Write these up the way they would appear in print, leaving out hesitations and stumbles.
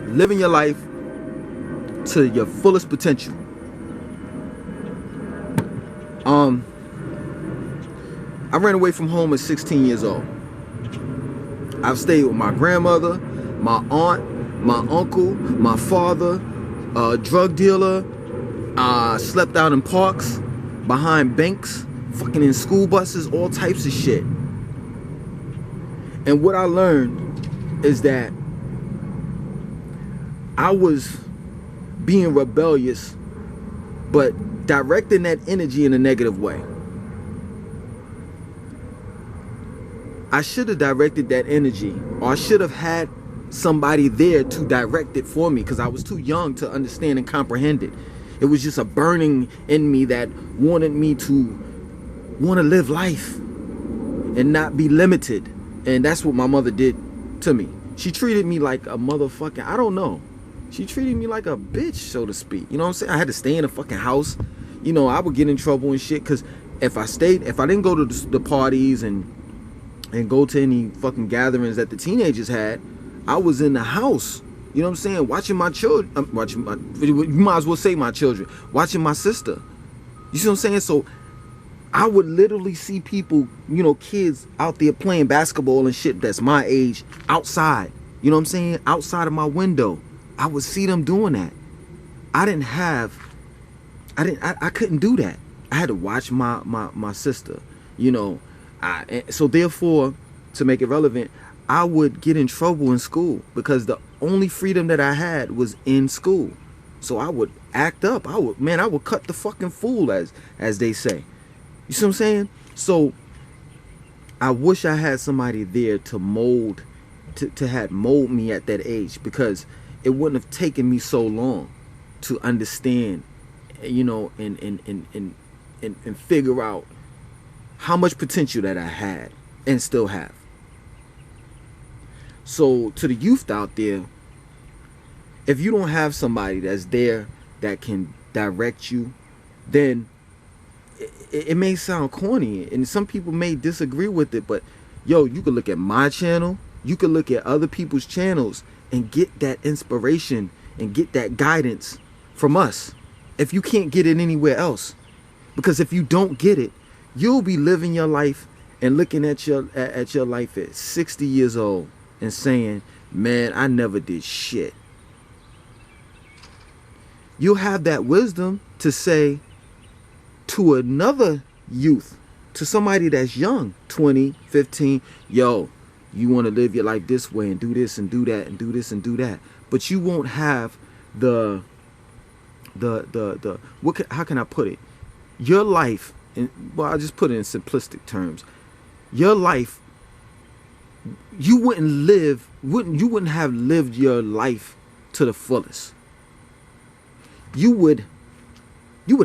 living your life to your fullest potential. I ran away from home at 16 years old. I've stayed with my grandmother, my aunt, my uncle, my father, a drug dealer. Slept out in parks, behind banks, fucking in school buses, all types of shit. And what I learned is that I was being rebellious, but directing that energy in a negative way. I should have directed that energy, or I should have had somebody there to direct it for me, because I was too young to understand and comprehend it. It was just a burning in me that wanted me to want to live life and not be limited. And that's what my mother did to me. She treated me like a motherfucking, I don't know. She treated me like a bitch, so to speak. You know what I'm saying? I had to stay in a fucking house. You know, I would get in trouble and shit, because if I didn't go to the parties and go to any fucking gatherings that the teenagers had, I was in the house. You know what I'm saying? Watching my children, you might as well say my children, watching my sister. You see what I'm saying? So I would literally see people, you know, kids out there playing basketball and shit that's my age outside. You know what I'm saying? Outside of my window. I would see them doing that. I couldn't do that. I had to watch my sister, you know. So therefore, to make it relevant, I would get in trouble in school because the only freedom that I had was in school. So I would act up. I would cut the fucking fool, as they say. You see what I'm saying? So I wish I had somebody there to mold me at that age, because it wouldn't have taken me so long to understand, you know, and figure out how much potential that I had and still have. So to the youth out there, if you don't have somebody that's there that can direct you, then it may sound corny and some people may disagree with it, but yo, you can look at my channel, you can look at other people's channels and get that inspiration and get that guidance from us if you can't get it anywhere else. Because if you don't get it, you'll be living your life and looking at your life at 60 years old and saying, man, I never did shit. You'll have that wisdom to say to another youth, to somebody that's young, 20, 15, yo, you want to live your life this way and do this and do that and do this and do that. But you won't have how can I put it? Your life, I'll just put it in simplistic terms. Your life, you wouldn't have lived your life to the fullest. You would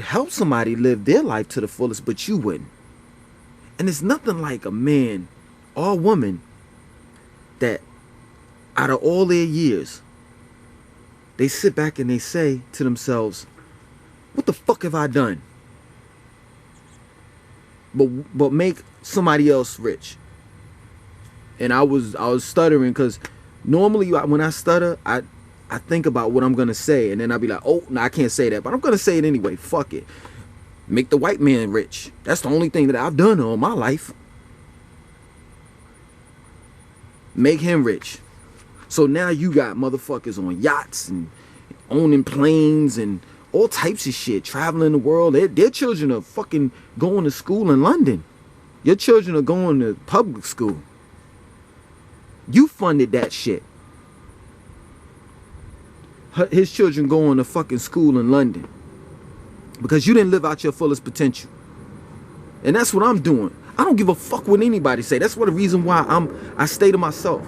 help somebody live their life to the fullest, but you wouldn't. And it's nothing like a man or a woman that out of all their years, they sit back and they say to themselves, what the fuck have I done? But make somebody else rich. And I was stuttering because normally when I stutter, I think about what I'm gonna say, and then I'll be like, oh no, I can't say that, but I'm gonna say it anyway. Fuck it. Make the white man rich. That's the only thing that I've done all my life. Make him rich. So now you got motherfuckers on yachts and owning planes and all types of shit, traveling the world. Their children are fucking going to school in London. Your children are going to public school. You funded that shit. His children going to fucking school in London because you didn't live out your fullest potential. And that's what I'm doing. I don't give a fuck what anybody say. That's what the reason why I stay to myself,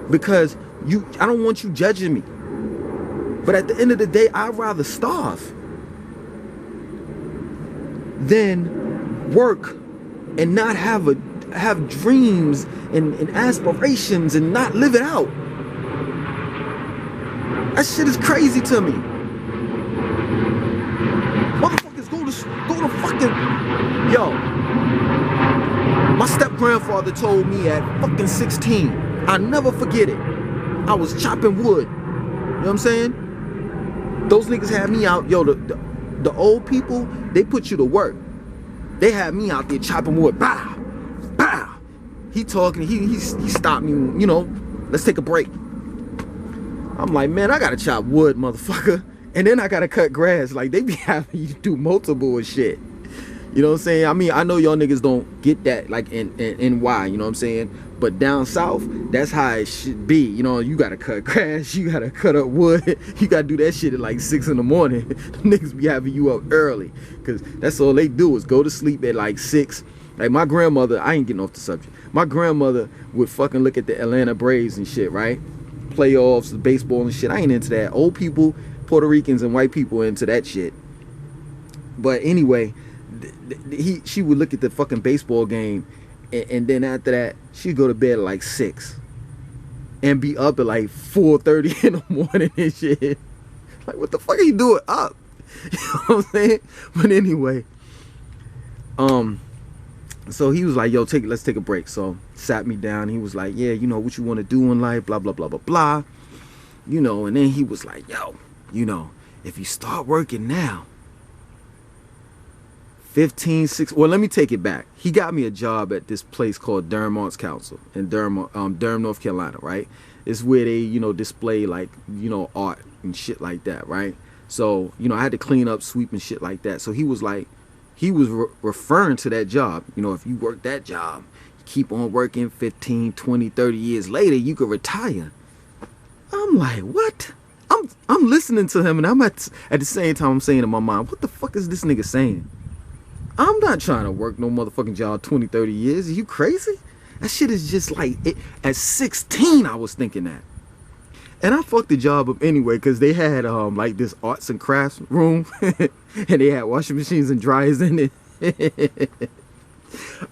because I don't want you judging me. But at the end of the day, I'd rather starve than work and not have dreams and aspirations and not live it out. That shit is crazy to me. Motherfuckers go to fucking, yo. My step-grandfather told me at fucking 16, I'll never forget it. I was chopping wood know what I'm saying? Those niggas had me out. Yo, the old people, they put you to work. They had me out there chopping wood. Bow, bow. He talking. He stopped me. You know, let's take a break. I'm like, man, I gotta chop wood, motherfucker, and then I gotta cut grass. Like, they be having you do multiple shit. You know what I'm saying? I mean, I know y'all niggas don't get that, like, in NY, you know what I'm saying? But down south, that's how it should be. You know, you gotta cut grass, you gotta cut up wood, you gotta do that shit at like 6 in the morning. Niggas be having you up early, because that's all they do is go to sleep at like 6. Like, my grandmother, I ain't getting off the subject. My grandmother would fucking look at the Atlanta Braves and shit, right? Playoffs, baseball and shit. I ain't into that. Old people, Puerto Ricans, and white people into that shit. But anyway, she would look at the fucking baseball game, and then after that she'd go to bed at like 6 and be up at like 4:30 in the morning and shit. Like, what the fuck are you doing up? You know what I'm saying? But anyway, so he was like, yo, let's take a break. So sat me down. He was like, yeah, you know what you want to do in life, blah blah blah blah blah, you know. And then he was like, yo, you know, if you start working now, 15, 6. Well, let me take it back. He got me a job at this place called Durham Arts Council in Durham, North Carolina, right? It's where they, you know, display, like, you know, art and shit like that, right? So, you know, I had to clean up, sweep and shit like that. So he was like, he was referring to that job. You know, if you work that job, keep on working 15, 20, 30 years later, you could retire. I'm like, what? I'm listening to him, and I'm at the same time I'm saying in my mind, what the fuck is this nigga saying? I'm not trying to work no motherfucking job 20, 30 years. Are you crazy? That shit is just like, at 16, I was thinking that. And I fucked the job up anyway, because they had like this arts and crafts room, and they had washing machines and dryers in it.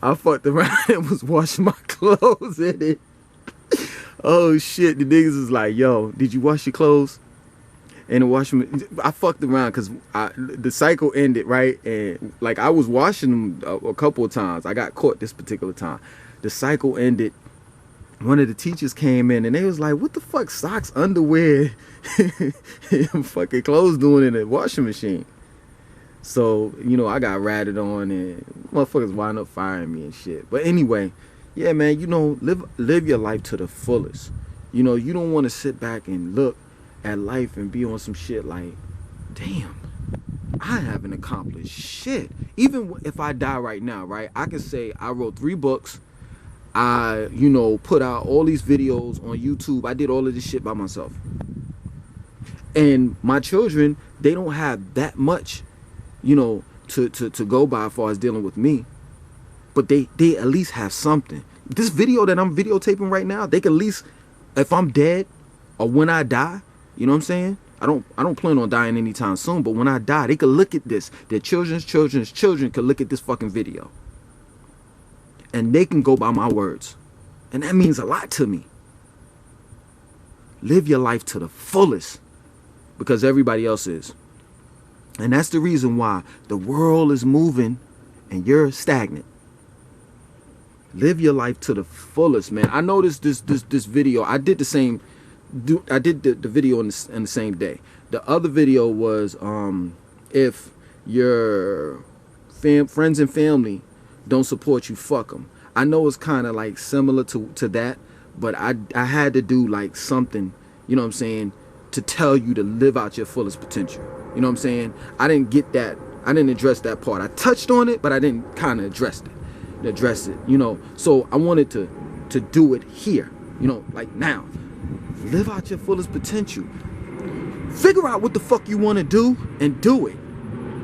I fucked around and was washing my clothes in it. Oh shit, the niggas was like, yo, did you wash your clothes? And the washing, I fucked around because the cycle ended, right? And like, I was washing them a couple of times. I got caught this particular time. The cycle ended. One of the teachers came in and they was like, what the fuck, socks, underwear, and fucking clothes doing in the washing machine? So, you know, I got ratted on and motherfuckers wound up firing me and shit. But anyway, yeah, man, you know, live your life to the fullest. You know, you don't want to sit back and look at life and be on some shit like, damn, I haven't accomplished shit. Even if I die right now, right, I can say I wrote 3 books. I, you know, put out all these videos on YouTube. I did all of this shit by myself. And my children, they don't have that much, you know, to go by as far as dealing with me. But they at least have something. This video that I'm videotaping right now, they can at least, if I'm dead or when I die, you know what I'm saying? I don't plan on dying anytime soon, but when I die, they could look at this. Their children's children could look at this fucking video. And they can go by my words. And that means a lot to me. Live your life to the fullest, because everybody else is. And that's the reason why the world is moving and you're stagnant. Live your life to the fullest, man. I noticed this video. I did the same. I did the video in the same day. The other video was if your friends and family don't support you, fuck them. I know it's kind of like similar to that, but I had to do like something, you know what I'm saying, to tell you to live out your fullest potential. You know what I'm saying? I didn't get that. I didn't address that part. I touched on it, but I didn't kind of address it, you know. So I wanted to do it here, you know, like now. Live out your fullest potential. Figure out what the fuck you want to do and do it.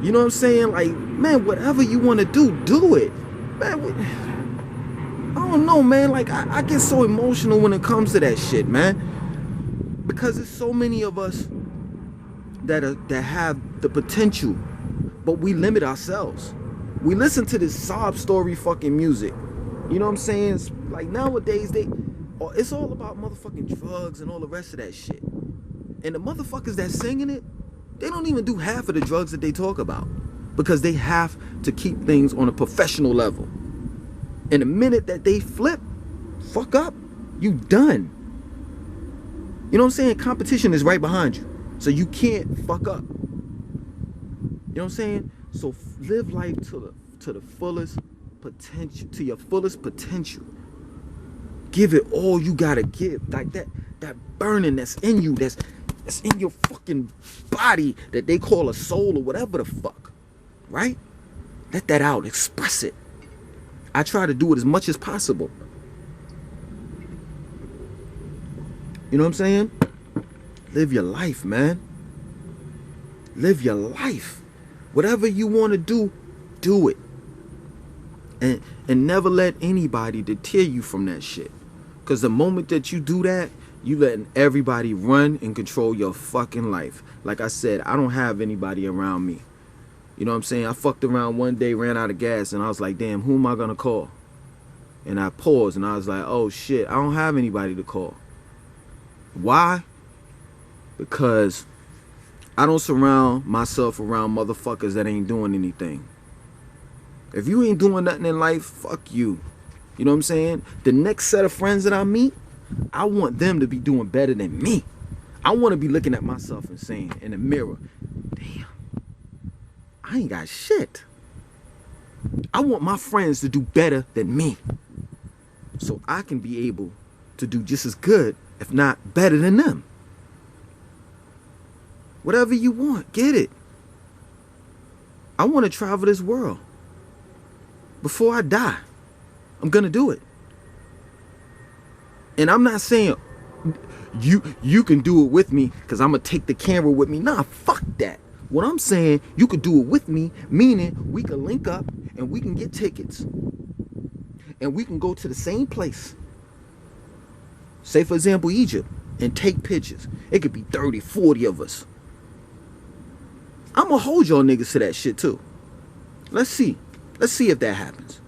You know what I'm saying? Like, man, whatever you want to do it. Man, I don't know, man. Like, I get so emotional when it comes to that shit, man. Because there's so many of us that have the potential, but we limit ourselves. We listen to this sob story fucking music. You know what I'm saying? It's like nowadays, it's all about motherfucking drugs and all the rest of that shit. And the motherfuckers that singing it, they don't even do half of the drugs that they talk about, because they have to keep things on a professional level. And the minute that they fuck up, you done. You know what I'm saying? Competition is right behind you. So you can't fuck up. You know what I'm saying? So live life to the fullest potential, to your fullest potential. Give it all you gotta give. Like that burning that's in you, that's in your fucking body that they call a soul or whatever the fuck. Right? Let that out. Express it. I try to do it as much as possible. You know what I'm saying? Live your life, man. Live your life. Whatever you want to do it. And never let anybody deter you from that shit. Because the moment that you do that, you letting everybody run and control your fucking life. Like I said, I don't have anybody around me. You know what I'm saying? I fucked around one day, ran out of gas, and I was like, damn, who am I going to call? And I paused, and I was like, oh shit, I don't have anybody to call. Why? Because I don't surround myself around motherfuckers that ain't doing anything. If you ain't doing nothing in life, fuck you. You know what I'm saying? The next set of friends that I meet, I want them to be doing better than me. I want to be looking at myself and saying in the mirror, damn, I ain't got shit. I want my friends to do better than me, so I can be able to do just as good, if not better than them. Whatever you want, get it. I want to travel this world. Before I die, I'm going to do it. And I'm not saying you can do it with me because I'm going to take the camera with me. Nah, fuck that. What I'm saying, you could do it with me, meaning we can link up and we can get tickets. And we can go to the same place. Say, for example, Egypt, and take pictures. It could be 30, 40 of us. I'm going to hold y'all niggas to that shit too. Let's see. Let's see if that happens.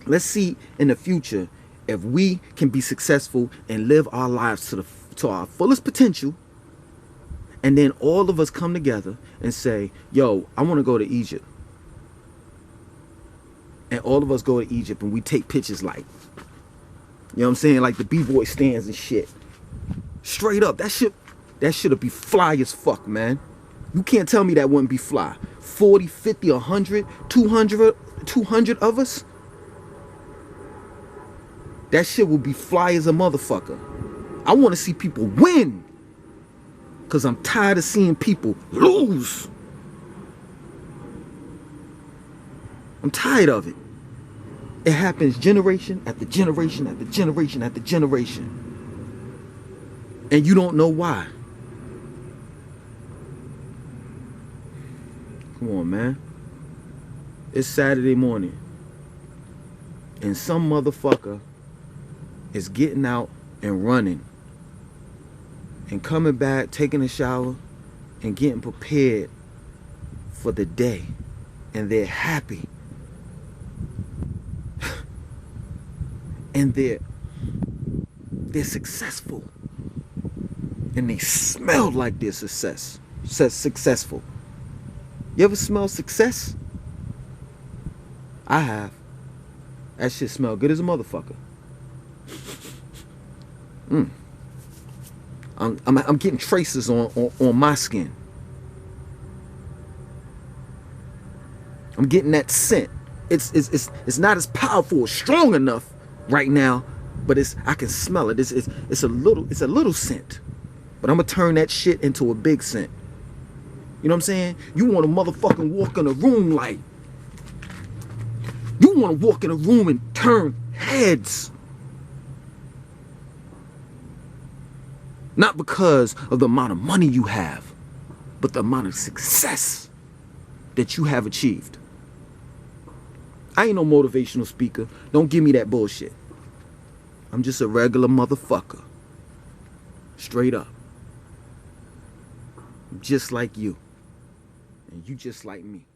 Let's see in the future if we can be successful and live our lives to our fullest potential. And then all of us come together and say, yo, I want to go to Egypt. And all of us go to Egypt and we take pictures like, you know what I'm saying? Like the B-boy stands and shit. Straight up. That shit'll be fly as fuck, man. You can't tell me that wouldn't be fly. 40, 50, 100, 200 of us. That shit will be fly as a motherfucker. I want to see people win. Because I'm tired of seeing people lose. I'm tired of it. It happens generation after generation after generation after generation. And you don't know why. Come on, man. It's Saturday morning. And some motherfucker is getting out and running. And coming back, taking a shower, and getting prepared for the day. And they're happy. And they're successful. And they smell like they're successful. You ever smell success? I have. That shit smell good as a motherfucker. I'm getting traces on my skin. I'm getting that scent. It's not as powerful or strong enough right now, but I can smell it. It's a little scent. But I'm gonna turn that shit into a big scent. You know what I'm saying? You want to motherfucking walk in a room like, you want to walk in a room and turn heads. Not because of the amount of money you have, but the amount of success that you have achieved. I ain't no motivational speaker. Don't give me that bullshit. I'm just a regular motherfucker. Straight up. Just like you. And you just like me.